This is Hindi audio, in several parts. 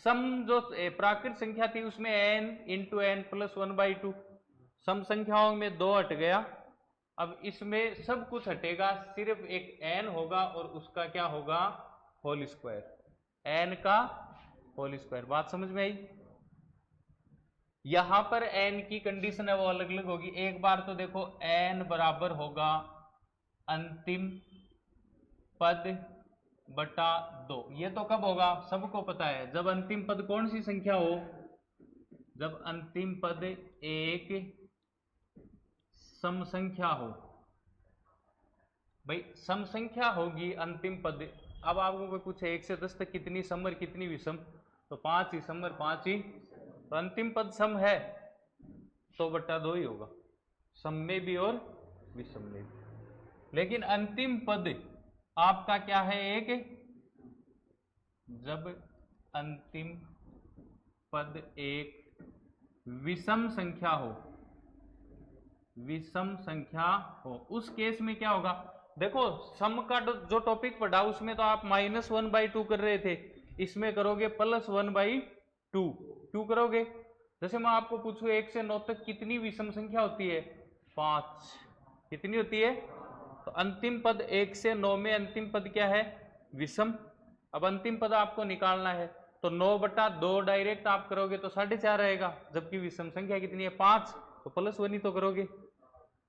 सम जो प्राकृत संख्या थी उसमें n इंटू एन प्लस 1/2, सम संख्याओं में 2 हट गया। अब इसमें सब कुछ हटेगा, सिर्फ एक n होगा और उसका क्या होगा, होल स्क्वायर, n का होल स्क्वायर। बात समझ में आई? यहां पर n की कंडीशन है वो अलग अलग होगी। एक बार तो देखो n बराबर होगा अंतिम पद बटा 2। ये तो कब होगा, सबको पता है, जब अंतिम पद कौन सी संख्या हो, जब अंतिम पद एक सम संख्या हो। भाई सम संख्या होगी अंतिम पद। अब आपको कोई पूछे 1 से 10 तक कितनी सम और कितनी विषम, तो 5 ही सम और 5 ही, तो अंतिम पद सम है तो बटा 2 ही होगा, सम में भी और विषम में भी। लेकिन अंतिम पद आपका क्या है, एक, जब अंतिम पद एक विषम संख्या हो, विषम संख्या हो, उस केस में क्या होगा। देखो सम का जो टॉपिक पढ़ा उसमें तो आप -1/2 कर रहे थे, इसमें करोगे +1/2। क्यों करोगे, जैसे मैं आपको पूछूं 1 से 9 तक कितनी विषम संख्या होती है, 5। कितनी होती है, तो अंतिम पद 1 से 9 में अंतिम पद क्या है, विषम। अब अंतिम पद आपको निकालना है तो 9/2 डायरेक्ट आप करोगे तो 4.5 रहेगा, जबकि विषम संख्या कितनी है, 5, तो +1 ही तो करोगे।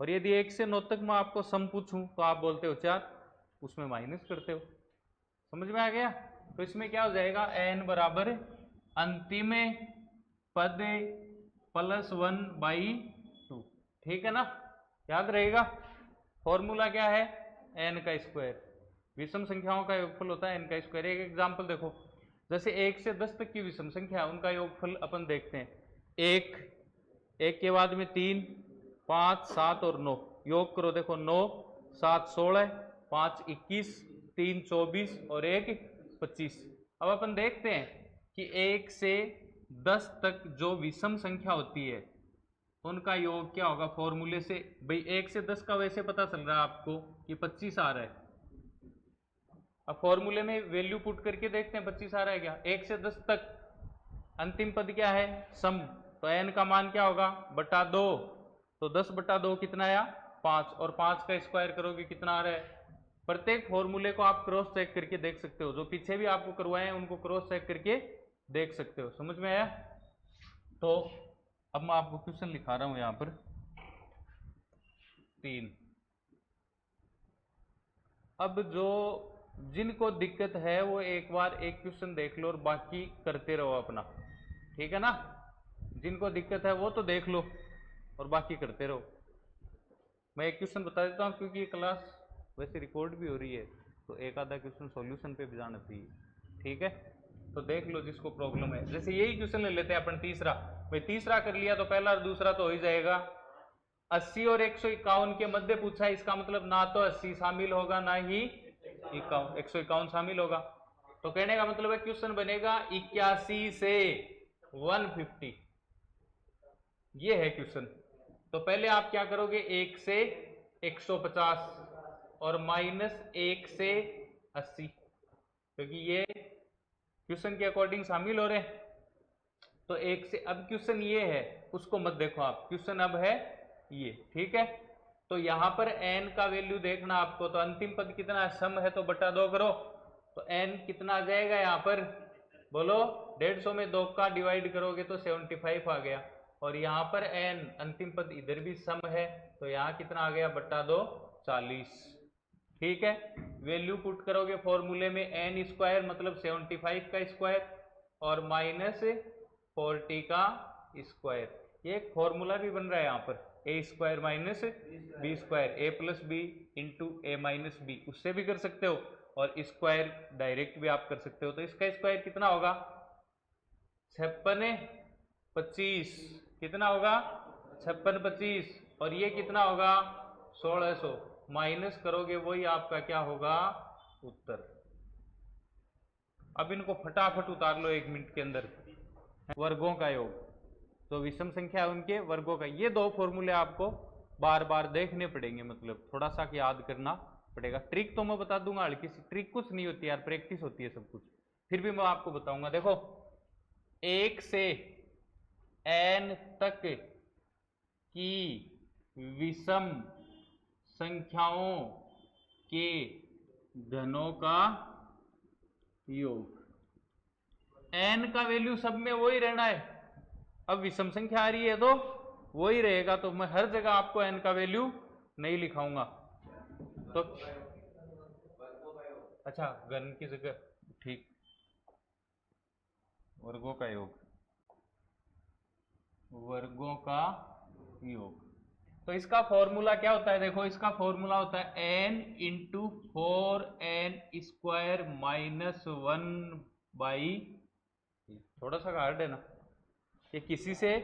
और यदि 1 से 9 तक मैं आपको सम पूछूं तो आप बोलते हो 4, उसमें माइनस करते हो। समझ में आ गया? तो इसमें क्या हो जाएगा, n बराबर अंतिम पद +1/2। ठीक है ना, याद रहेगा। फॉर्मूला क्या है, n का स्क्वायर, विषम संख्याओं का योगफल होता है n का स्क्वायर। एक एग्जाम्पल देखो, जैसे 1 से 10 तक की विषम संख्या, उनका योगफल अपन देखते हैं। 1 के बाद में 3, 5, 7 और 9, योग करो, देखो 9, 7, 16, 5, 21, 3, 24 और 1, 25। अब अपन देखते हैं कि 1 से 10 तक जो विषम संख्या होती है उनका योग क्या होगा फॉर्मूले से। भाई 1 से 10 का वैसे पता चल रहा है आपको कि 25 आ रहा है। अब फॉर्मूले में वैल्यू पुट करके देखते हैं 25 आ रहा है क्या। 1 से 10 तक अंतिम पद क्या है, सम, तो n का मान क्या होगा, बटा 2, तो 10/2 कितना आया, 5, और 5 का स्क्वायर करोगे कितना आ रहा है। प्रत्येक फॉर्मूले को आप क्रॉस चेक करके देख सकते हो, जो पीछे भी आपको करवाए हैं उनको क्रॉस चेक करके देख सकते हो। समझ में आया? तो अब मैं आपको क्वेश्चन लिखा रहा हूं यहां पर 3। अब जो जिनको दिक्कत है वो एक बार एक क्वेश्चन देख लो और बाकी करते रहो अपना, ठीक है ना। जिनको दिक्कत है वो तो देख लो और बाकी करते रहो। मैं एक क्वेश्चन बता देता हूँ, क्योंकि ये क्लास वैसे रिकॉर्ड भी हो रही है तो एक आधा क्वेश्चन सॉल्यूशन पे भी जाना चाहिए, ठीक है। तो देख लो जिसको प्रॉब्लम है। जैसे यही क्वेश्चन ले लेते हैं अपन तीसरा। भाई तीसरा कर लिया तो पहला और दूसरा तो हो ही जाएगा। 80 और 151 के मध्य पूछा है, इसका मतलब ना तो 80 शामिल होगा ना ही 151 शामिल होगा। तो कहने का मतलब है क्वेश्चन बनेगा 81 से 150, ये है क्वेश्चन। तो पहले आप क्या करोगे, 1 से 150 और -1 से 80, क्योंकि ये क्वेश्चन के अकॉर्डिंग शामिल हो रहे हैं। तो 1 से, अब क्वेश्चन ये है उसको मत देखो आप, क्वेश्चन अब है ये, ठीक है। तो यहां पर n का वैल्यू देखना आपको, तो अंतिम पद कितना है, सम है तो बटा 2 करो, तो n कितना आ जाएगा यहाँ पर, बोलो 150 में 2 का डिवाइड करोगे तो 75 आ गया। और यहाँ पर n अंतिम पद इधर भी सम है तो यहाँ कितना आ गया, बटा 2, 40। ठीक है, वैल्यू पुट करोगे फॉर्मूले में, n स्क्वायर मतलब 75 का स्क्वायर और -40 का स्क्वायर। ये एक फॉर्मूला भी बन रहा है यहाँ पर, a square minus B square, a plus B into A minus B, उससे भी कर सकते हो और स्क्वायर डायरेक्ट भी आप कर सकते हो। तो इसका स्क्वायर कितना होगा, 56 25, कितना होगा 56 25, और ये कितना होगा 1600, माइनस करोगे वही आपका क्या होगा, उत्तर। अब इनको फटाफट उतार लो 1 मिनट के अंदर। वर्गों का योग, तो विषम संख्या है उनके वर्गों का। ये 2 फॉर्मूले आपको बार बार देखने पड़ेंगे, मतलब थोड़ा सा याद करना पड़ेगा। ट्रिक तो मैं बता दूंगा, हल्की सी ट्रिक कुछ नहीं होती यार, प्रैक्टिस होती है सब कुछ, फिर भी मैं आपको बताऊंगा। देखो 1 से n तक की विषम संख्याओं के घनों का योग। n का वैल्यू सब में वही रहना है। अब विषम संख्या आ रही है तो वही रहेगा, तो मैं हर जगह आपको n का वैल्यू नहीं लिखाऊंगा। तो अच्छा, घन की जगह, ठीक, वर्गों का योग, वर्गों का योग। तो इसका फॉर्मूला क्या होता है? देखो, इसका फॉर्मूला होता है n into 4n square minus 1/, थोड़ा सा हार्ड है ना, ये किसी से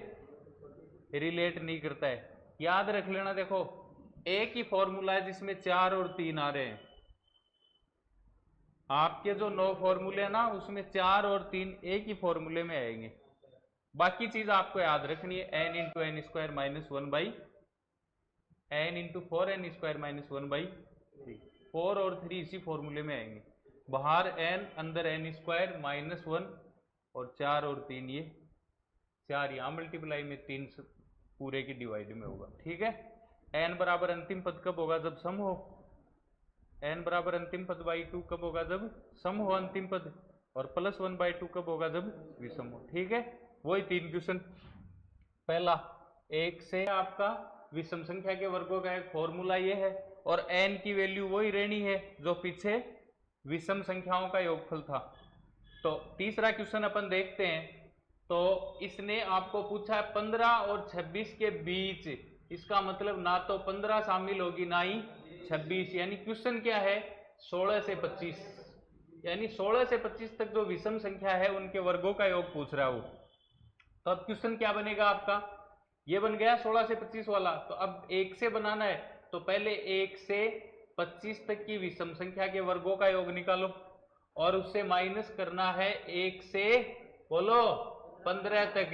रिलेट नहीं करता है, याद रख लेना। देखो, एक ही फॉर्मूला है जिसमें 4 और 3 आ रहे हैं। आपके जो 9 फॉर्मूले हैं ना, उसमें 4 और 3 एक ही फॉर्मूले में आएंगे। बाकी चीज आपको याद रखनी है, n into N square minus 1/, n into 4n square minus 1/3। 4 और 3 इसी फॉर्मूले में आएंगे। बाहर n, अंदर n स्क्वायर माइनस 1, और 4 और 3 ये 4 यहाँ मल्टीप्लाई में 3 पूरे की डिवाइड में होगा। ठीक है, n बराबर अंतिम पद कब होगा? जब सम हो। n बराबर अंतिम पद बाई 2 कब होगा? जब सम हो अंतिम पद। और प्लस 1/2 कब होगा? जब विषम हो। ठीक है, वही 3 क्वेश्चन। पहला, 1 से आपका विषम संख्या के वर्गों का एक फॉर्मूला ये है, और n की वैल्यू वही रहनी है जो पीछे विषम संख्याओं का योगफल था। तो तीसरा क्वेश्चन अपन देखते हैं। तो इसने आपको पूछा है 15 और 26 के बीच, इसका मतलब ना तो 15 शामिल होगी ना ही 26, यानी क्वेश्चन क्या है? 16 से 25, यानी 16 से 25 तक जो विषम संख्या है उनके वर्गों का योग पूछ रहा है वो। तो अब क्वेश्चन क्या बनेगा आपका? ये बन गया 16 से 25 वाला। तो अब 1 से बनाना है, तो पहले 1 से 25 तक की विषम संख्या के वर्गों का योग निकालो, और उससे माइनस करना है 1 से, बोलो, 15 तक।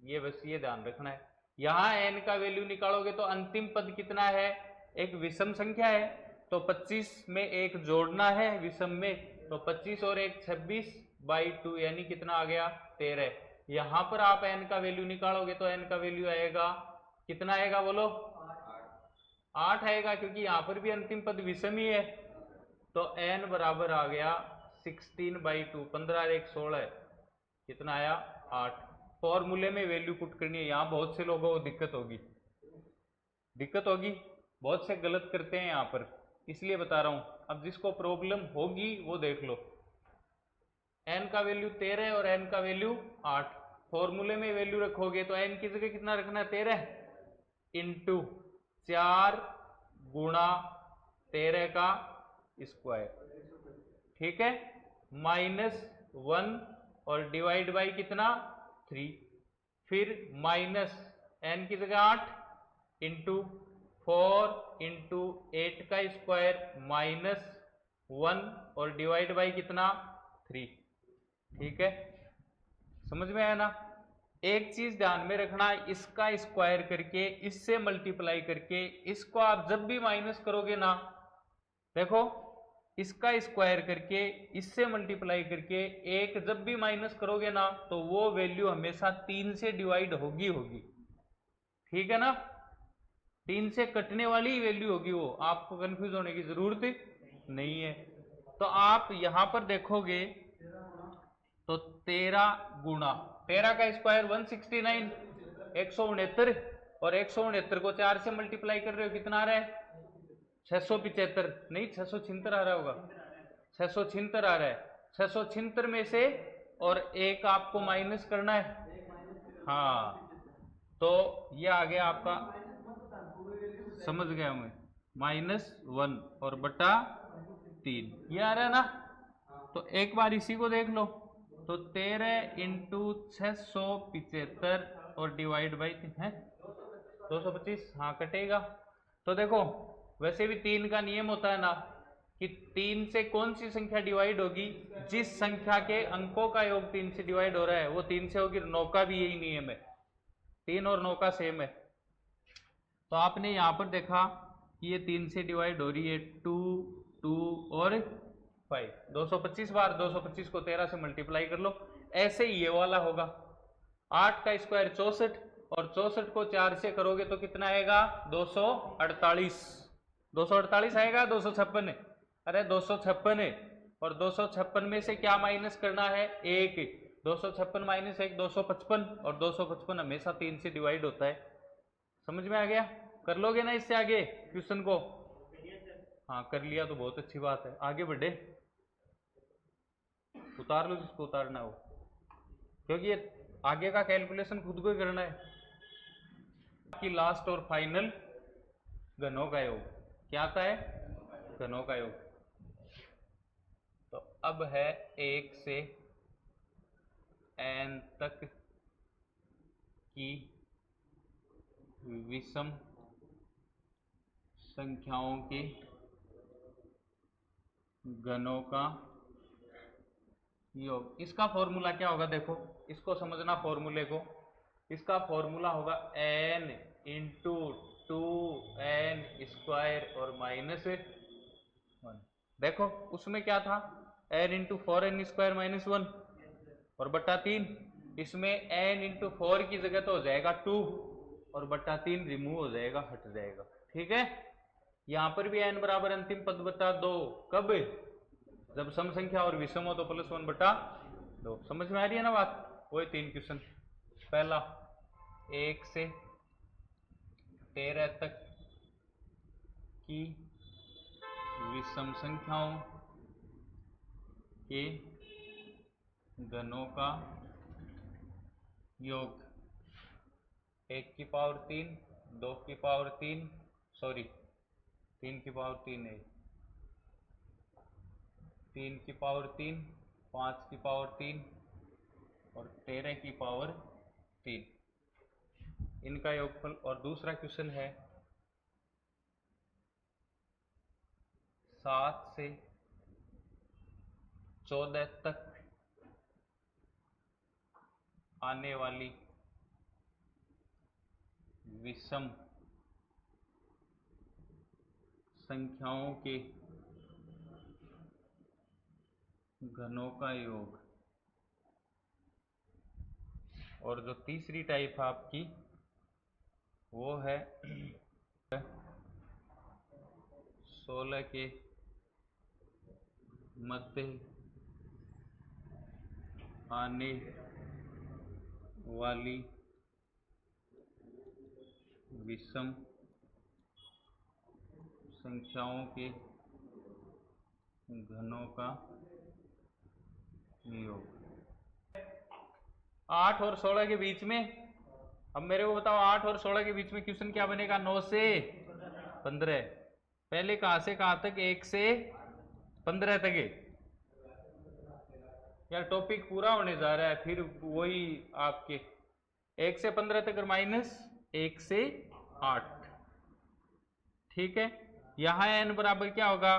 ये बस ये ध्यान रखना है। यहां n का वैल्यू निकालोगे तो अंतिम पद कितना है? एक विषम संख्या है, तो 25 में 1 जोड़ना है विषम में, तो 25 और 1 26/2, यानी कितना आ गया? 13। यहां पर आप n का वैल्यू निकालोगे तो n का वैल्यू आएगा कितना? आएगा बोलो, 8 आएगा, क्योंकि यहां पर भी अंतिम पद विषम ही है। तो n बराबर आ गया 16/2, 15 और 1 16, कितना आया? 8। फॉर्मूले में वैल्यू पुट करनी है। यहां बहुत से लोगों को दिक्कत होगी, बहुत से गलत करते हैं यहां पर, इसलिए बता रहा हूं। अब जिसको प्रॉब्लम होगी वो देख लो। n का वैल्यू 13 और n का वैल्यू 8, फॉर्मूले में वैल्यू रखोगे तो n की जगह कितना रखना है? 13 इंटू 4 गुणा 13 का स्क्वायर, ठीक है, माइनस 1 और डिवाइड बाई कितना? 3। फिर माइनस n की जगह 8 इंटू 4 इंटू 8 का स्क्वायर माइनस 1 और डिवाइड बाई कितना? 3। ठीक है, समझ में आया ना? एक चीज ध्यान में रखना, इसका स्क्वायर करके इससे मल्टीप्लाई करके इसको आप जब भी माइनस करोगे ना, देखो, इसका स्क्वायर करके इससे मल्टीप्लाई करके एक जब भी माइनस करोगे ना, तो वो वैल्यू हमेशा 3 से डिवाइड होगी। ठीक है ना? 3 से कटने वाली वैल्यू होगी वो, आपको कंफ्यूज होने की जरूरत नहीं है। तो आप यहां पर देखोगे तो 13 गुणा 13 का स्क्वायर 169, 169, और 169 को 4 से मल्टीप्लाई कर रहे हो, कितना आ रहा है? 675, नहीं 676 आ रहा होगा, 676 आ रहा है। 676 में से और एक आपको माइनस करना है, हाँ, तो ये आ गया आपका, समझ गया मैं, -1 और बटा 3, ये आ रहा है ना? तो एक बार इसी को देख लो, तो 13 इंटू 675 और डिवाइड बाई है 225, हाँ कटेगा। तो देखो, वैसे भी 3 का नियम होता है ना कि 3 से कौन सी संख्या डिवाइड होगी? जिस संख्या के अंकों का योग 3 से डिवाइड हो रहा है वो 3 से होगी। 9 का भी यही नियम है, 3 और 9 का सेम है। तो आपने यहां पर देखा कि ये 3 से डिवाइड हो रही है, 2, 2 और 5, 225 बार। 225 को 13 से मल्टीप्लाई कर लो, ऐसे ही ये वाला होगा, 8 का स्क्वायर 64, और 64 को 4 से करोगे तो कितना आएगा 248। 248 आएगा 256 है, अरे 256 है, और 256 में से क्या माइनस करना है, 1। 256 माइनस 1 255, और 255 हमेशा 3 से डिवाइड होता है। समझ में आ गया? कर लोगे ना इससे आगे क्वेश्चन को? हाँ कर लिया तो बहुत अच्छी बात है, आगे बढ़े। उतार लो जिसको उतारना हो, क्योंकि ये आगे का कैलकुलेशन खुद को ही करना है कि लास्ट और फाइनल घनों का योग क्या आता है, घनों का योग। तो अब है 1 से n तक की विषम संख्याओं के घनों का योग। इसका फॉर्मूला क्या होगा, देखो इसको समझना फॉर्मूले को। इसका फॉर्मूला होगा n इंटू 2n स्क्वायर और माइनस 1। देखो उसमें क्या था, n into 4n square minus 1 और बट्टा 3। इसमें n इंटू 4 की जगह तो हो जाएगा 2 और बट्टा 3 रिमूव हो जाएगा, हट जाएगा। ठीक है, यहां पर भी n बराबर अंतिम पद बटा 2, कब, जब सम संख्या और विषम हो तो +1 बटा 2। समझ में आ रही है ना बात? वही 3 क्वेश्चन। पहला 1 से 13 तक की विषम संख्याओं के घनों का योग। 1 की पावर 3, 2 की पावर 3, सॉरी 3 की पावर 3 है, 3 की पावर 3, 5 की पावर 3 और 13 की पावर 3, इनका योगफल। और दूसरा क्वेश्चन है 7 से 14 तक आने वाली विषम संख्याओं के घनों का योग। और जो तीसरी टाइप है आपकी वो है 16 के मध्य आने वाली विषम संख्याओं के घनों का योग। 8 और 16 के बीच में, अब मेरे को बताओ 8 और 16 के बीच में क्वेश्चन क्या बनेगा, 9 से 15। पहले कहां से कहां तक, 1 से 15 तक है यार, टॉपिक पूरा होने जा रहा है, फिर वही आपके 1 से 15 तक माइनस 1 से 8। ठीक है, यहां n बराबर क्या होगा,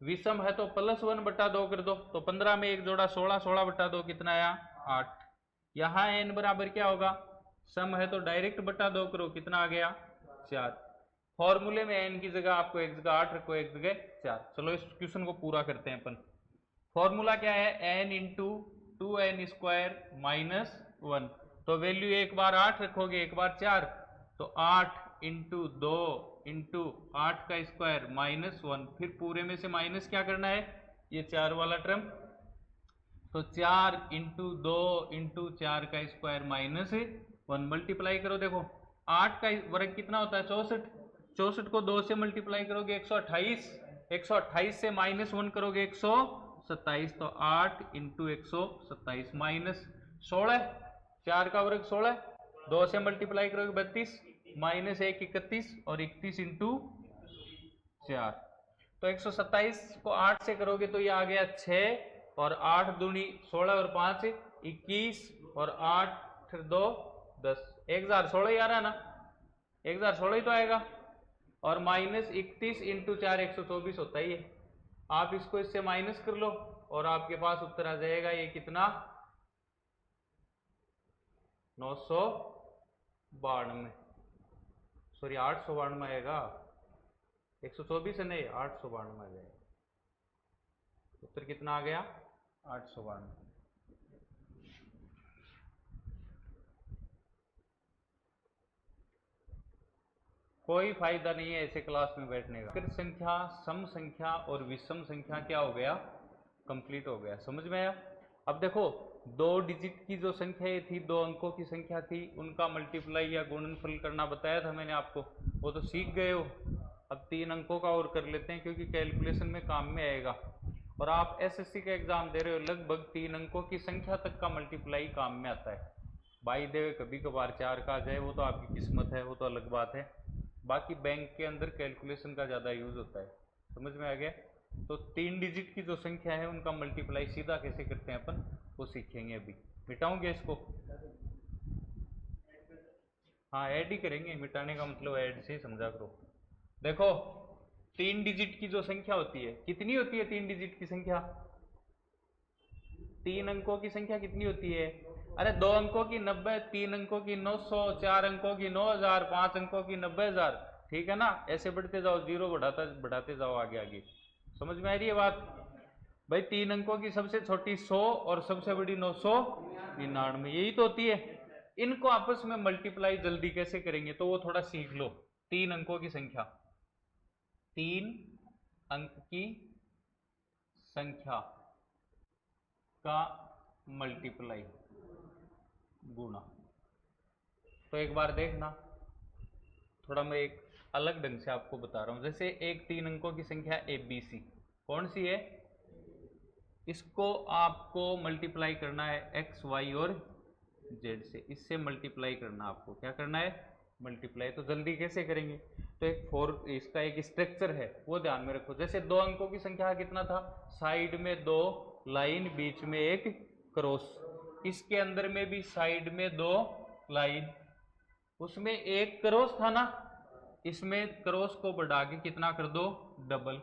विषम है तो +1 बटा 2 कर दो, तो 15 में एक जोड़ा 16, 16 बटा 2 कितना आया 8। यहां n बराबर क्या होगा, सम है तो डायरेक्ट बटा 2 करो, कितना आ गया 4। फॉर्मूले में n की जगह आपको एक जगह 8 रखो, एक जगह 4। चलो इस क्वेश्चन को पूरा करते हैं अपन। फॉर्मूला क्या है, n into 2n square minus 1, तो वैल्यू एक बार 8 रखोगे एक बार 4, तो 8 इंटू 2 इंटू 8 का स्क्वायर माइनस 1, फिर पूरे में से माइनस क्या करना है, ये 4 वाला टर्म, तो 4 इंटू 2 इंटू 4 का स्क्वायर माइनस 1, मल्टीप्लाई करो। देखो 8 का वर्ग कितना होता है 64, 64 को 2 से मल्टीप्लाई करोगे 128, 128 से -1 करोगे 127, तो 8 इंटू 127 माइनस 16, 4 का वर्ग 16, 2 से मल्टीप्लाई करोगे 32, -1 31, और 31 इंटू 4, तो 127 को 8 से करोगे तो ये आ गया 6, और 8 दूनी 16 और 5 21, और 8 2 10, 1016 ही आ रहा है ना, 1016 ही तो आएगा। और -31 इंटू 4 124 होता ही है, आप इसको इससे माइनस कर लो और आपके पास उत्तर आ जाएगा ये कितना 992, सॉरी 892 आएगा, 124 है नहीं 892 आ जाएगा। उत्तर कितना आ गया 892। कोई फायदा नहीं है ऐसे क्लास में बैठने का। फिर संख्या, सम संख्या और विषम संख्या क्या हो गया, कंप्लीट हो गया। समझ में आया। अब देखो 2 डिजिट की जो संख्या थी, 2 अंकों की संख्या थी, उनका मल्टीप्लाई या गुणनफल करना बताया था मैंने आपको, वो तो सीख गए हो। अब 3 अंकों का और कर लेते हैं क्योंकि कैलकुलेशन में काम में आएगा। और आप एसएससी का एग्जाम दे रहे हो, लगभग 3 अंकों की संख्या तक का मल्टीप्लाई काम में आता है। बाई द वे कभी कभार 4 का आ जाए, वो तो आपकी किस्मत है, वो तो अलग बात है। बाकी बैंक के अंदर कैलकुलेशन का ज़्यादा यूज होता है। समझ में आ गया। तो 3 डिजिट की जो संख्या है उनका मल्टीप्लाई सीधा कैसे करते हैं अपन, वो सीखेंगे अभी। मिटाऊंगे इसको, हाँ ऐड ही करेंगे, मिटाने का मतलब ऐड से ही समझा करो। देखो 3 डिजिट की जो संख्या होती है, कितनी होती है 3 डिजिट की संख्या, 3 अंकों की संख्या कितनी होती है, अरे 2 अंकों की 90, 3 अंकों की 900, 4 अंकों की 9000, 5 अंकों की 90000, ठीक है ना। ऐसे बढ़ते जाओ, जीरो बढ़ाते जाओ आगे आगे। समझ में आ रही है बात भाई। 3 अंकों की सबसे छोटी 100 और सबसे बड़ी 999, यही तो होती है। इनको आपस में मल्टीप्लाई जल्दी कैसे करेंगे तो वो थोड़ा सीख लो। 3 अंकों की संख्या, 3 अंक की संख्या का मल्टीप्लाई गुणा। तो एक बार देखना, थोड़ा मैं एक अलग ढंग से आपको बता रहा हूं। जैसे एक 3 अंकों की संख्या ABC, कौन सी है, इसको आपको मल्टीप्लाई करना है x, y और z से। इससे मल्टीप्लाई करना, आपको क्या करना है, मल्टीप्लाई। तो जल्दी कैसे करेंगे, तो एक इसका एक स्ट्रक्चर है वो ध्यान में रखो। जैसे 2 अंकों की संख्या कितना था, साइड में 2 लाइन, बीच में एक क्रॉस। इसके अंदर में भी साइड में 2 लाइन, उसमें एक क्रॉस था ना, इसमें क्रॉस को बढ़ा के कितना कर दो, डबल,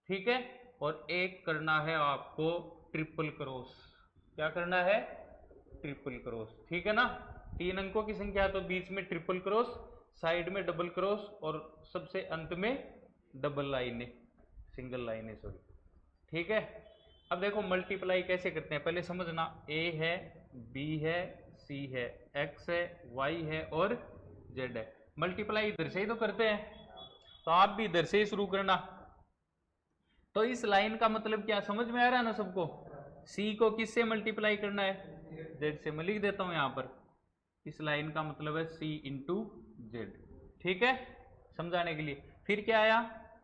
ठीक है। और एक करना है आपको ट्रिपल क्रॉस। क्या करना है, ट्रिपल क्रॉस, ठीक है ना। 3 अंकों की संख्या तो बीच में ट्रिपल क्रॉस, साइड में डबल क्रॉस और सबसे अंत में डबल लाइन है, सिंगल लाइन है, सॉरी, ठीक है। अब देखो मल्टीप्लाई कैसे करते हैं पहले समझना। A है, B है, C है, X है, Y है और Z है। मल्टीप्लाई इधर से ही तो करते हैं, तो आप भी इधर से ही शुरू करना। तो इस लाइन का मतलब क्या समझ में आ रहा है ना सबको। C को किससे मल्टीप्लाई करना है, Z से। मैं लिख देता हूं यहां पर, इस लाइन का मतलब है C इंटू Z, ठीक है, समझाने के लिए। फिर क्या आया,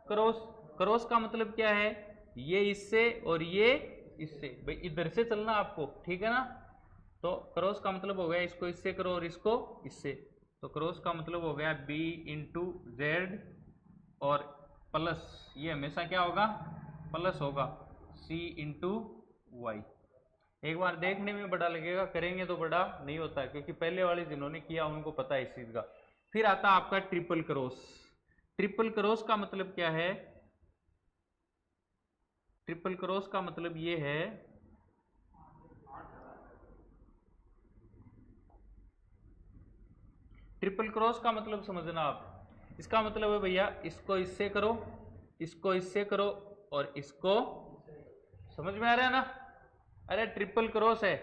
क्रॉस। क्रॉस का मतलब क्या है, ये इससे और ये इससे, भाई इधर से चलना आपको, ठीक है ना। तो क्रॉस का मतलब हो गया इसको इससे करो और इसको इससे। तो क्रॉस का मतलब हो गया B इंटू Z और प्लस, ये हमेशा क्या होगा, प्लस होगा, C इंटू वाई। एक बार देखने में बड़ा लगेगा, करेंगे तो बड़ा नहीं होता है, क्योंकि पहले वाले जिन्होंने किया उनको पता है इस चीज का। फिर आता आपका ट्रिपल क्रॉस। ट्रिपल क्रॉस का मतलब क्या है, ट्रिपल क्रॉस का मतलब ये है, ट्रिपल क्रॉस का मतलब समझना आप। इसका मतलब है भैया इसको इससे करो, इसको इससे करो और इसको, समझ में आ रहा है ना। अरे ट्रिपल क्रॉस है,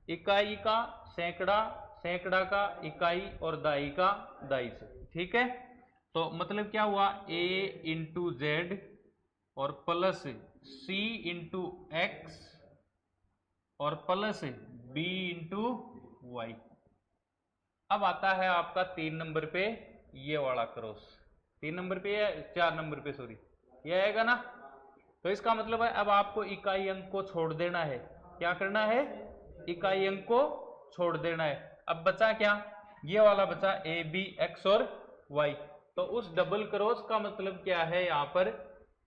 इकाई का सैकड़ा, सैकड़ा का इकाई और दाई का दाई से, ठीक है। तो मतलब क्या हुआ, A इंटू Z और प्लस C इंटू एक्स और प्लस B इंटू वाई। अब आता है आपका 3 नंबर पे ये वाला क्रॉस, 3 नंबर पे या 4 नंबर पे, सॉरी, ये आएगा ना। तो इसका मतलब है अब आपको इकाई अंक को छोड़ देना है। क्या करना है, इकाई अंक को छोड़ देना है। अब बचा क्या, ये वाला बचा AB X और Y। तो उस डबल क्रॉस का मतलब क्या है, यहां पर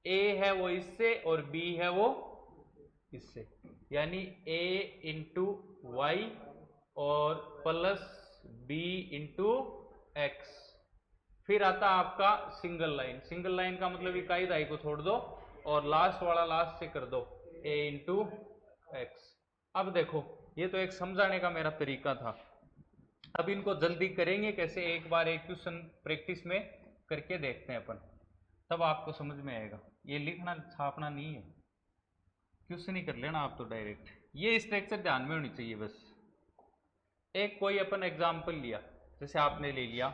A है वो इससे और B है वो इससे, यानी A इंटू वाई और प्लस B इंटू एक्स। फिर आता आपका सिंगल लाइन। सिंगल लाइन का मतलब इकाई दाई को छोड़ दो और लास्ट वाला लास्ट से कर दो, A इंटू एक्स। अब देखो ये तो एक समझाने का मेरा तरीका था। अब इनको जल्दी करेंगे कैसे, एक बार एक क्वेश्चन प्रैक्टिस में करके देखते हैं अपन, तब आपको समझ में आएगा। ये लिखना छापना नहीं है, क्वेश्चन ही कर लेना आप तो डायरेक्ट। ये स्ट्रक्चर ध्यान में होनी चाहिए बस। एक कोई अपन एग्जाम्पल लिया, जैसे आपने ले लिया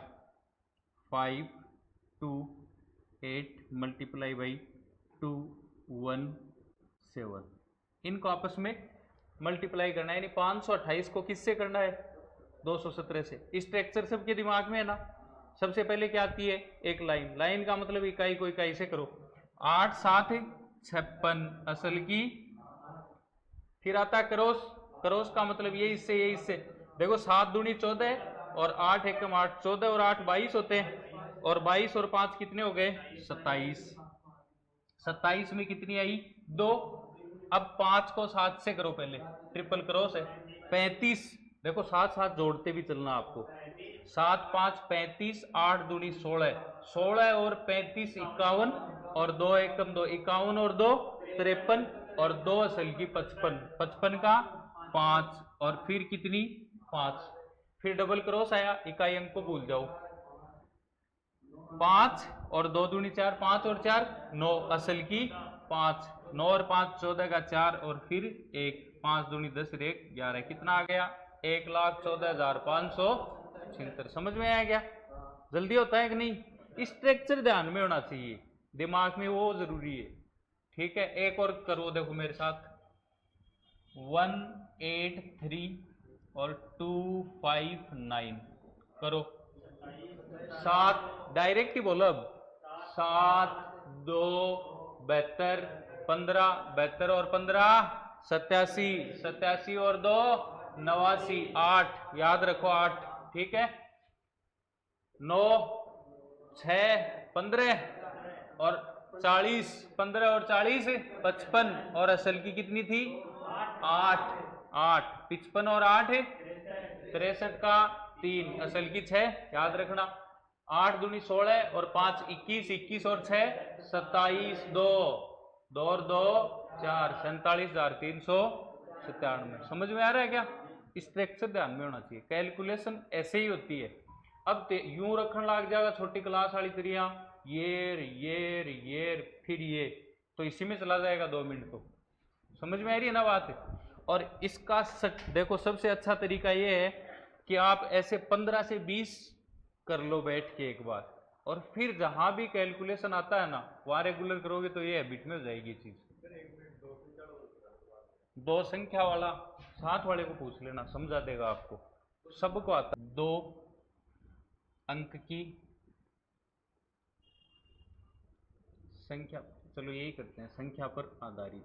5 2 8 मल्टीप्लाई बाई 2 1 7, इनको आपस में मल्टीप्लाई करना है, यानी 528 को किससे करना है 217 से। इस स्ट्रक्चर सबके दिमाग में है ना। सबसे पहले क्या आती है एक लाइन, लाइन का मतलब इकाई को इकाई से करो। 8 7 56 असल की, फिर आता क्रॉस, क्रॉस का मतलब ये इससे ये इससे, देखो 7 दूनी 14 और 8 एकम 8, 14 और 8 22 होते हैं, और 22 और 5 कितने हो गए 27, 27 में कितनी आई 2। अब 5 को 7 से करो, पहले ट्रिपल क्रॉस है 35, देखो 7 7 जोड़ते भी चलना आपको, 7 5 35, 8 दूनी 16, 16 और 35 51, और 2 एकम 2 51 और 2 53, और 2 असल की 55, 55 का 5, और फिर कितनी 5, फिर डबल क्रॉस आया, इकाई अंक को भूल जाओ, 5 और 2 दूनी 4, 5 और 4 9 असल की 5, 9 और 5 14 का 4, और फिर 1, 5 दूनी 10 और 1 11, कितना आ गया 1,14,576। समझ में आया क्या? जल्दी होता है कि नहीं? स्ट्रक्चर ध्यान में होना चाहिए, दिमाग में वो जरूरी है। ठीक है, एक और करो, देखो मेरे साथ 183 और 259 करो, 7 डायरेक्ट ही बोलो अब, 7 2 72 15 72 और 15 87, 87 और 2 89, 8 याद रखो 8, ठीक है, 9 6 15 और 40, 15 और 40 55, और असल की कितनी थी 8 8, 55 और 8 63 का 3, असल की 6 याद रखना, 8 दूनी 16 और 5 21, 21 और 6 27, 2 2 और 2 4, 47,397। समझ में आ रहा है क्या? स्ट्रक्चर ध्यान में होना चाहिए, कैलकुलेशन ऐसे ही होती है। अब यूं रखने लग जाएगा छोटी क्लास वाली त्रियां, ये फिर ये, तो इसी में चला जाएगा 2 मिनट तो। समझ में आ रही है ना बात? और इसका देखो सबसे अच्छा तरीका ये है कि आप ऐसे 15 से 20 कर लो बैठ के एक बार, और फिर जहां भी कैलकुलेशन आता है ना वहां रेगुलर करोगे तो ये हैबिट में हो जाएगी चीज। 2 संख्या वाला साथ वाले को पूछ लेना, समझा देगा आपको, सबको आता। 2 अंक की संख्या, चलो यही करते हैं, संख्या पर आधारित।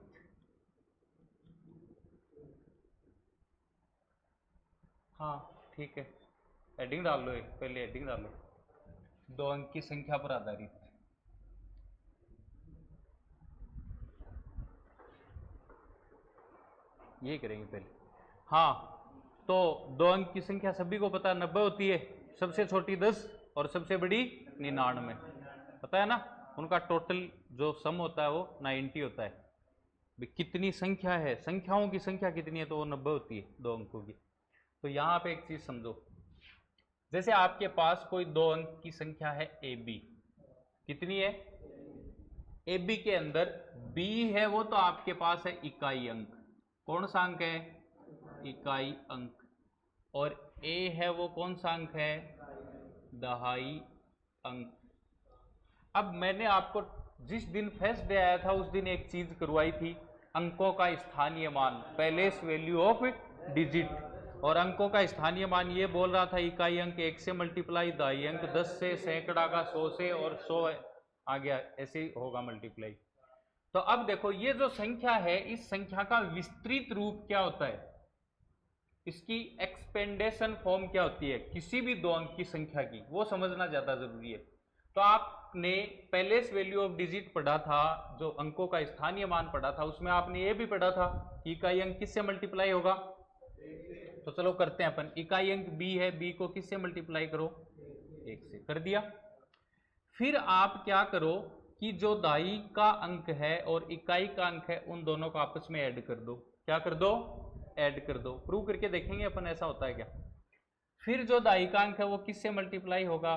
हाँ ठीक है, हेडिंग डाल लो, एक पहले हेडिंग डालो, 2 अंक की संख्या पर आधारित। ये करेंगे पहले। हाँ, तो 2 अंक की संख्या सभी को पता 90 होती है, सबसे छोटी 10 और सबसे बड़ी 99, पता है ना? उनका टोटल जो सम होता है वो 90 होता है। कितनी संख्या है, संख्याओं की संख्या कितनी है, तो वो 90 होती है 2 अंकों की। तो यहाँ पे एक चीज समझो, जैसे आपके पास कोई 2 अंक की संख्या है ए बी, कितनी है ए बी के अंदर बी है वो तो आपके पास है इकाई अंक, कौन सा अंक है इकाई अंक, और ए है वो कौन सा अंक है दहाई अंक। अब मैंने आपको जिस दिन फर्स्ट डे आया था उस दिन एक चीज करवाई थी, अंकों का स्थानीय मान, प्लेस वैल्यू ऑफ डिजिट, और अंकों का स्थानीय मान ये बोल रहा था इकाई अंक 1 से मल्टीप्लाई, दहाई अंक 10 से, सैकड़ा का 100 से, और 100 आ गया, ऐसे ही होगा मल्टीप्लाई। तो अब देखो ये जो संख्या है, इस संख्या का विस्तृत रूप क्या होता है, इसकी एक्सपेंडेशन फॉर्म क्या होती है किसी भी 2 अंक की संख्या की, वो समझना ज्यादा जरूरी है। तो आपने प्लेस वैल्यू ऑफ डिजिट पढ़ा था, जो अंकों का स्थानीय मान पढ़ा था, उसमें आपने ये भी पढ़ा था कि इकाई अंक किससे मल्टीप्लाई होगा। तो चलो करते हैं अपन, इकाई अंक बी है, बी को किससे मल्टीप्लाई करो 1 से, कर दिया। फिर आप क्या करो कि जो दाई का अंक है और इकाई का अंक है उन दोनों को आपस में ऐड कर दो, क्या कर दो ऐड कर दो, प्रूव करके देखेंगे अपन ऐसा होता है क्या। फिर जो दाई का अंक है वो किससे मल्टीप्लाई होगा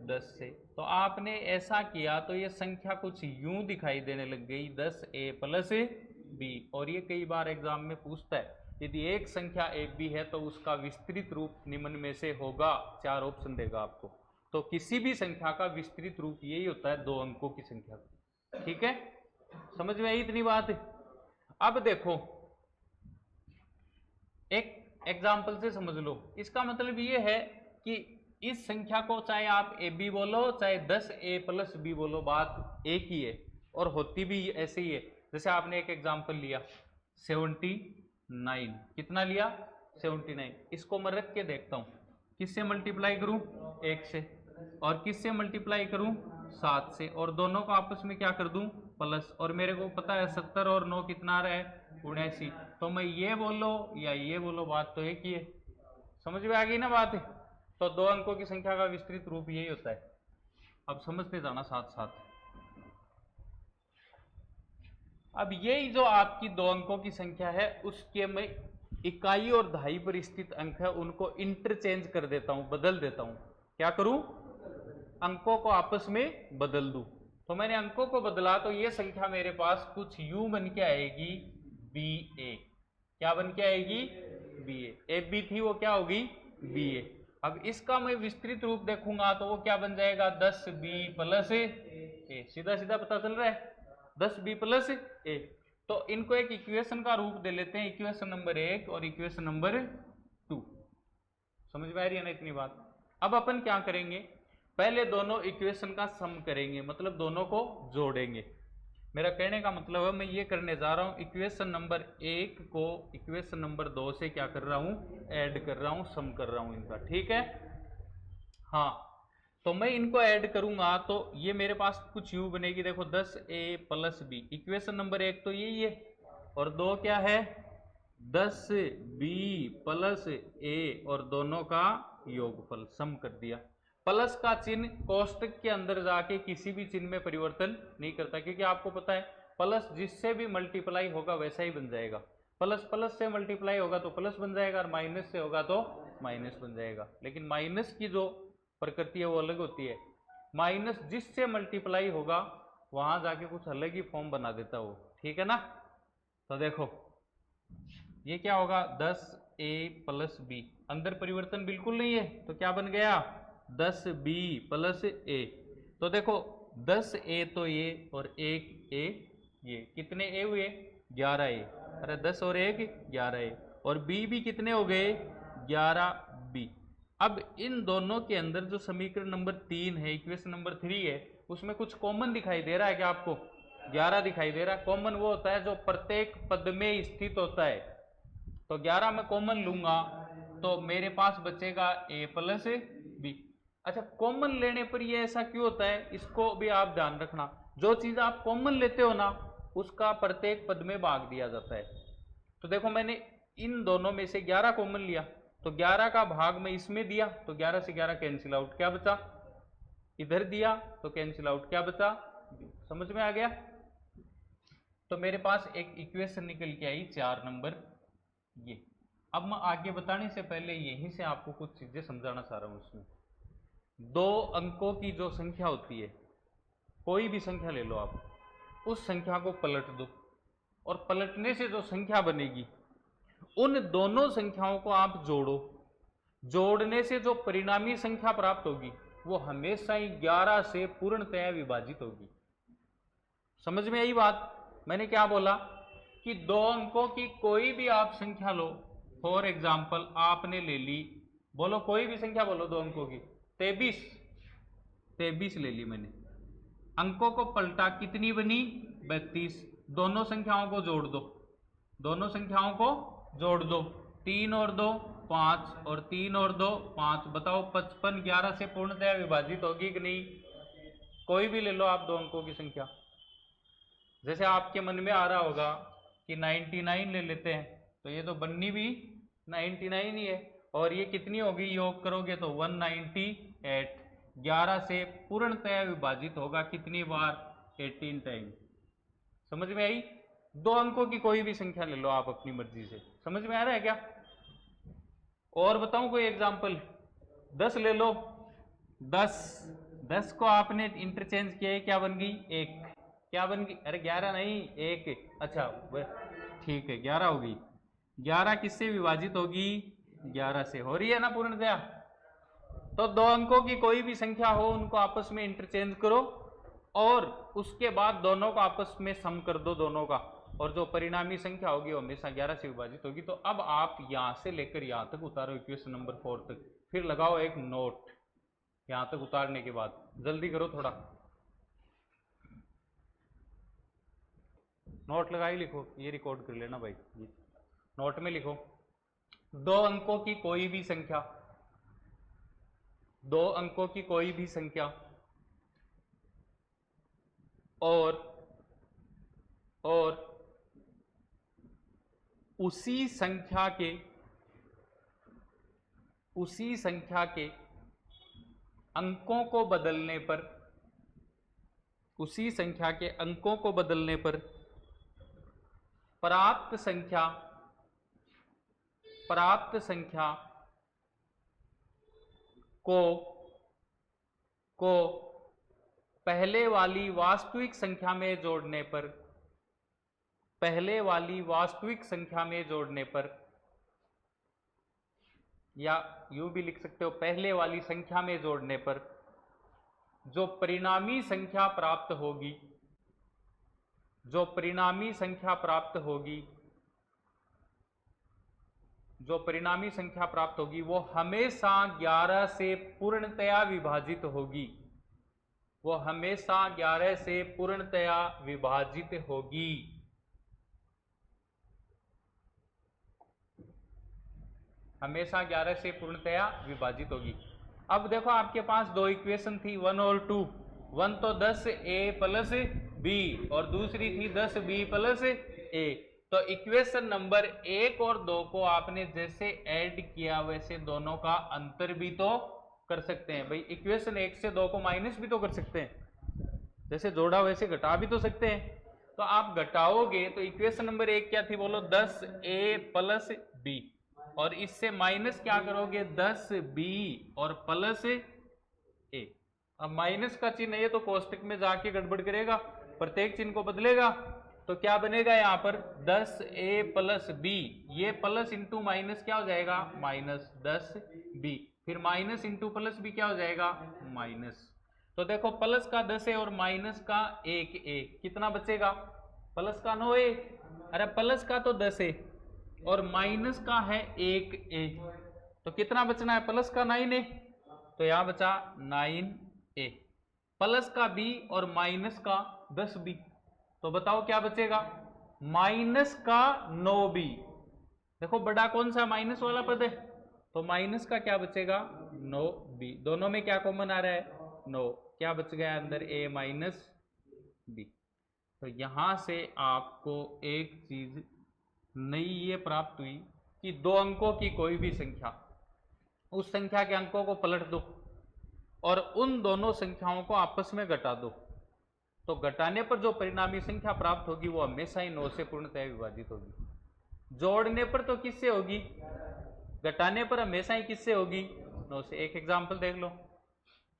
10 से, तो आपने ऐसा किया तो ये संख्या कुछ यूं दिखाई देने लग गई 10a प्लस b, और ये कई बार एग्जाम में पूछता है, यदि एक संख्या ए बी है तो उसका विस्तृत रूप निम्न में से होगा, 4 ऑप्शन देगा आपको, तो किसी भी संख्या का विस्तृत रूप यही होता है 2 अंकों की संख्या। ठीक है, समझ में आई इतनी बात? अब देखो एक एग्जाम्पल से समझ लो। इसका मतलब ये है कि इस संख्या को चाहे आप ए बी बोलो चाहे 10a + b बोलो, बात एक ही है और होती भी ऐसे ही है। जैसे आपने एक एग्जाम्पल लिया 79, कितना लिया 79, इसको मैं रख के देखता हूं किससे मल्टीप्लाई करूं 1 से, और किससे मल्टीप्लाई करूं 7 से, और दोनों को आपस में क्या कर दूं प्लस, और मेरे को पता है 70 और 9 कितना आ रहा है 79, तो मैं ये बोलो या ये बोलो बात तो एक ही है। समझ में आ गई ना बात? तो 2 अंकों की संख्या का विस्तृत रूप यही होता है। अब समझते जाना साथ साथ। अब यही जो आपकी 2 अंकों की संख्या है उसके मैं इकाई और दहाई पर स्थित अंक है उनको इंटरचेंज कर देता हूं, बदल देता हूं। क्या करूं? अंकों को आपस में बदल दूं। तो मैंने अंकों को बदला तो ये संख्या मेरे पास कुछ यू बन के आएगी BA। क्या बन के आएगी? BA। AB थी वो क्या होगी? BA। अब इसका मैं विस्तृत रूप देखूंगा तो वो क्या बन जाएगा 10B + A। सीधा सीधा पता चल रहा है 10B + A। तो इनको एक इक्वेशन का रूप दे लेते हैं, इक्वेशन नंबर 1 और इक्वेशन नंबर 2। समझ में आ रही है ना इतनी बात? अब अपन क्या करेंगे, पहले दोनों इक्वेशन का सम करेंगे, मतलब दोनों को जोड़ेंगे। मेरा कहने का मतलब है मैं ये करने जा रहा हूं, इक्वेशन नंबर 1 को इक्वेशन नंबर 2 से क्या कर रहा हूं, ऐड कर रहा हूं, सम कर रहा हूं इनका। ठीक है, हाँ। तो मैं इनको ऐड करूंगा तो ये मेरे पास कुछ यू बनेगी। देखो 10A + B, इक्वेशन नंबर 1 तो यही है, और 2 क्या है 10B + A, और दोनों का योगफल, सम कर दिया। प्लस का चिन्ह कोष्टक के अंदर जाके किसी भी चिन्ह में परिवर्तन नहीं करता, क्योंकि आपको पता है प्लस जिससे भी मल्टीप्लाई होगा वैसा ही बन जाएगा। प्लस प्लस से मल्टीप्लाई होगा तो प्लस बन जाएगा, और माइनस से होगा तो माइनस बन जाएगा। लेकिन माइनस की जो प्रकृति है वो अलग होती है। माइनस जिससे मल्टीप्लाई होगा वहां जाके कुछ अलग ही फॉर्म बना देता वो। ठीक है ना? तो देखो ये क्या होगा 10A + B, अंदर परिवर्तन बिल्कुल नहीं है तो क्या बन गया 10B + A। तो देखो 10A तो ये और 1A, ये कितने A हुए 11A, अरे 10 और 1 11A, और B भी कितने हो गए 11B। अब इन दोनों के अंदर जो समीकरण नंबर 3 है, इक्वेशन नंबर 3 है, उसमें कुछ कॉमन दिखाई दे रहा है क्या आपको? 11 दिखाई दे रहा है। कॉमन वो होता है जो प्रत्येक पद में स्थित होता है। तो 11 में कॉमन लूंगा तो मेरे पास बचेगा A + B। अच्छा, कॉमन लेने पर ये ऐसा क्यों होता है, इसको भी आप ध्यान रखना। जो चीज आप कॉमन लेते हो ना उसका प्रत्येक पद में भाग दिया जाता है। तो देखो मैंने इन दोनों में से 11 कॉमन लिया तो 11 का भाग में इसमें दिया तो 11 से 11 कैंसिल आउट, क्या बचा? इधर दिया तो कैंसिल आउट, क्या बचा? समझ में आ गया? तो मेरे पास एक इक्वेशन निकल के आई 4 नंबर ये। अब मैं आगे बताने से पहले यहीं से आपको कुछ चीजें समझाना चाह रहा हूं। इसमें 2 अंकों की जो संख्या होती है, कोई भी संख्या ले लो आप, उस संख्या को पलट दो और पलटने से जो संख्या बनेगी उन दोनों संख्याओं को आप जोड़ो। जोड़ने से जो परिणामी संख्या प्राप्त होगी वो हमेशा ही 11 से पूर्णतया विभाजित होगी। समझ में आई बात? मैंने क्या बोला कि 2 अंकों की कोई भी आप संख्या लो। फॉर एग्जाम्पल आपने ले ली, बोलो कोई भी संख्या बोलो 2 अंकों की, 23 ले ली मैंने। अंकों को पलटा, कितनी बनी 32। दोनों संख्याओं को जोड़ दो, दोनों संख्याओं को जोड़ दो, 3 और 2 5, और 3 और 2 5। बताओ 55 11 से पूर्णतया विभाजित होगी कि नहीं? कोई भी ले लो आप 2 अंकों की संख्या। जैसे आपके मन में आ रहा होगा कि 99 ले लेते हैं, तो ये तो बननी भी 99 ही है, और ये कितनी होगी योग करोगे तो 198। 11 से पूर्णतया विभाजित होगा कितनी बार? 18 टाइम। समझ में आई? 2 अंकों की कोई भी संख्या ले लो आप अपनी मर्जी से। समझ में आ रहा है क्या? और बताऊं कोई एग्जाम्पल? 10 ले लो, 10 को आपने इंटरचेंज किया है, क्या बन गई 1, क्या बन गई? अरे 11 नहीं 1, अच्छा ठीक है 11 होगी। 11 किससे विभाजित होगी? 11 से। हो रही है ना पूर्णतया? तो दो अंकों की कोई भी संख्या हो उनको आपस में इंटरचेंज करो और उसके बाद दोनों को आपस में सम कर दो दोनों का, और जो परिणामी संख्या होगी वो हमेशा 11 से विभाजित होगी। तो अब आप यहां से लेकर यहां तक उतारो इक्वेशन नंबर 4 तक, फिर लगाओ एक नोट यहां तक उतारने के बाद। जल्दी करो थोड़ा, नोट लगा ही लिखो, ये रिकॉर्ड कर लेना भाई। नोट में लिखो दो अंकों की कोई भी संख्या, दो अंकों की कोई भी संख्या और उसी संख्या के अंकों को बदलने पर, उसी संख्या के अंकों को बदलने पर प्राप्त संख्या को पहले वाली वास्तविक संख्या में जोड़ने पर, पहले वाली वास्तविक संख्या में जोड़ने पर, या यूं भी लिख सकते हो पहले वाली संख्या में जोड़ने पर जो परिणामी संख्या प्राप्त होगी, जो परिणामी संख्या प्राप्त होगी, जो परिणामी संख्या प्राप्त होगी वो हमेशा 11 से पूर्णतया विभाजित होगी, वो हमेशा 11 से पूर्णतया विभाजित होगी। हमेशा 11 से पूर्णतया विभाजित होगी। अब देखो आपके पास दो इक्वेशन थी 1 और 2, 1 तो 10a प्लस b और दूसरी थी 10b प्लस a। तो इक्वेशन नंबर 1 और 2 को आपने जैसे ऐड किया वैसे दोनों का अंतर भी तो कर सकते हैं भाई। इक्वेशन 1 से 2 को माइनस भी तो कर सकते हैं, जैसे जोड़ा वैसे घटा भी तो सकते हैं। तो आप घटाओगे तो इक्वेशन नंबर 1 क्या थी बोलो, 10a प्लस b, और इससे माइनस क्या करोगे 10b और प्लस a। अब माइनस का चिन्ह है तो कोष्टक में जाके गड़बड़ करेगा, प्रत्येक चिन्ह को बदलेगा। तो क्या बनेगा यहाँ पर 10a प्लस b, ये प्लस इंटू माइनस क्या हो जाएगा माइनस 10b, फिर माइनस इंटू प्लस भी क्या हो जाएगा माइनस। तो देखो प्लस का 10a और माइनस का 1a, कितना बचेगा, प्लस का 9a, अरे प्लस का तो 10a और माइनस का है 1a, तो कितना बचना है प्लस का 9a, तो यहां बचा 9a, प्लस का b और माइनस का 10b, तो बताओ क्या बचेगा माइनस का 9b। देखो बड़ा कौन सा माइनस वाला पद है, तो माइनस का क्या बचेगा 9b, दोनों में क्या कॉमन आ रहा है 9, क्या बच गया अंदर a माइनस b। तो यहां से आपको एक चीज नई ये प्राप्त हुई कि दो अंकों की कोई भी संख्या, उस संख्या के अंकों को पलट दो और उन दोनों संख्याओं को आपस में घटा दो, तो घटाने पर जो परिणामी संख्या प्राप्त होगी वो हमेशा ही 9 से पूर्णतः विभाजित होगी। जोड़ने पर तो किससे होगी, घटाने पर हमेशा ही किससे होगी 9 से। एक एग्जांपल देख लो,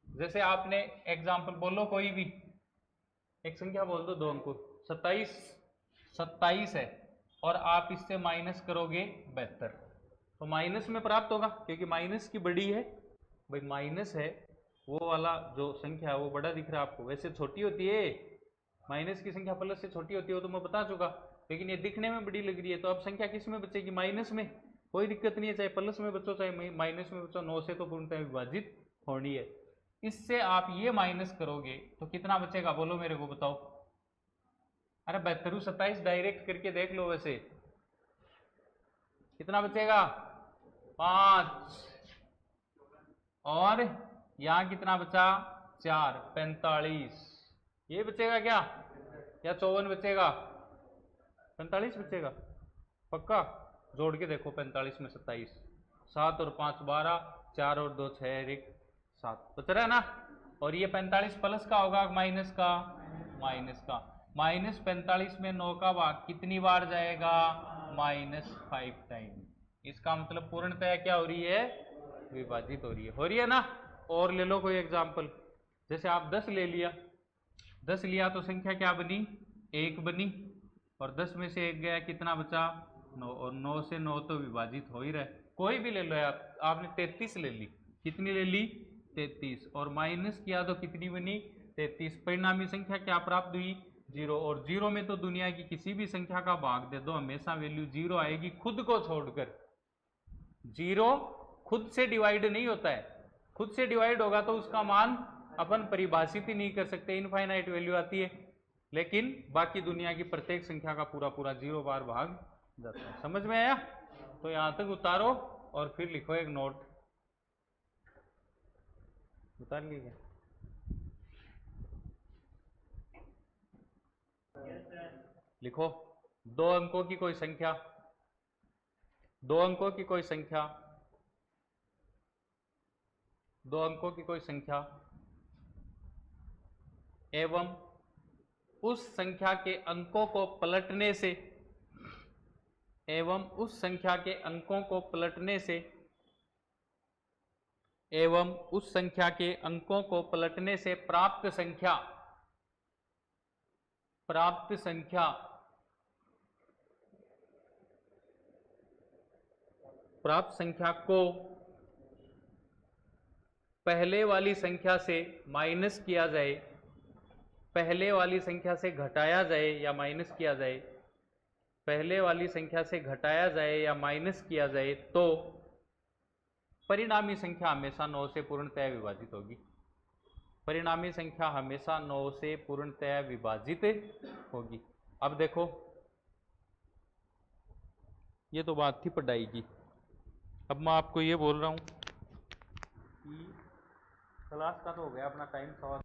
जैसे आपने एग्जांपल बोलो कोई भी एक संख्या बोल दो, दो अंकों 27 है और आप इससे माइनस करोगे 72, तो माइनस में प्राप्त होगा क्योंकि माइनस की बड़ी है भाई, माइनस है वो वाला जो संख्या है वो बड़ा दिख रहा है आपको, वैसे छोटी होती है माइनस की संख्या प्लस से छोटी होती है, तो मैं बता चुका, लेकिन ये दिखने में बड़ी लग रही है। तो अब संख्या किस में बचेगी माइनस में, कोई दिक्कत नहीं है, चाहे प्लस में बचो चाहे माइनस में बचो, 9 से तो पूर्णतः विभाजित होनी है। इससे आप ये माइनस करोगे तो कितना बचेगा बोलो मेरे को बताओ, अरे 72 27 डायरेक्ट करके देख लो, वैसे कितना बचेगा 5, और यहां कितना बचा 4, 45, ये बचेगा क्या या 54 बचेगा, 45 बचेगा पक्का, जोड़ के देखो 45 में 27, 7 और 5 12, 4 और 2 6 1 7 बच रहा है ना। और ये 45 प्लस का होगा माइनस का, माइनस 45 में 9 का भाग कितनी बार जाएगा -5 टाइम, इसका मतलब पूर्णतः क्या हो रही है विभाजित हो रही है ना। और ले लो कोई एग्जांपल, जैसे आप 10 ले लिया, 10 लिया तो संख्या क्या बनी 1 बनी, और 10 में से 1 गया कितना बचा 9, और 9 से 9 तो विभाजित हो ही रहा है। कोई भी ले लो आप, आपने 33 ले ली, कितनी ले ली 33, और माइनस किया तो कितनी बनी 33। परिणामी संख्या क्या प्राप्त हुई 0, और 0 में तो दुनिया की किसी भी संख्या का भाग दे दो हमेशा वैल्यू 0 आएगी, खुद को छोड़कर। 0 खुद से डिवाइड नहीं होता है, खुद से डिवाइड होगा तो उसका मान अपन परिभाषित ही नहीं कर सकते, इनफाइनाइट वैल्यू आती है। लेकिन बाकी दुनिया की प्रत्येक संख्या का पूरा पूरा 0 बार भाग जाता है। समझ में आया? तो यहां तक उतारो और फिर लिखो एक नोट। उतार लीजिए। लिखो 2 अंकों की कोई संख्या, 2 अंकों की कोई संख्या, 2 अंकों की कोई संख्या एवं उस संख्या के अंकों को पलटने से, एवं उस संख्या के अंकों को पलटने से, एवं उस संख्या के अंकों को पलटने से प्राप्त संख्या, प्राप्त संख्या प्राप्त संख्या को पहले वाली संख्या से माइनस किया जाए, पहले वाली संख्या से घटाया जाए या माइनस किया जाए, पहले वाली संख्या से घटाया जाए या माइनस किया जाए, तो परिणामी संख्या हमेशा 9 से पूर्णतया विभाजित होगी। परिणामी संख्या हमेशा 9 से पूर्णतया विभाजित होगी। अब देखो, ये तो बात थी पढ़ाई की। अब मैं आपको ये बोल रहा हूं कि क्लास का तो हो गया अपना टाइम, 1:15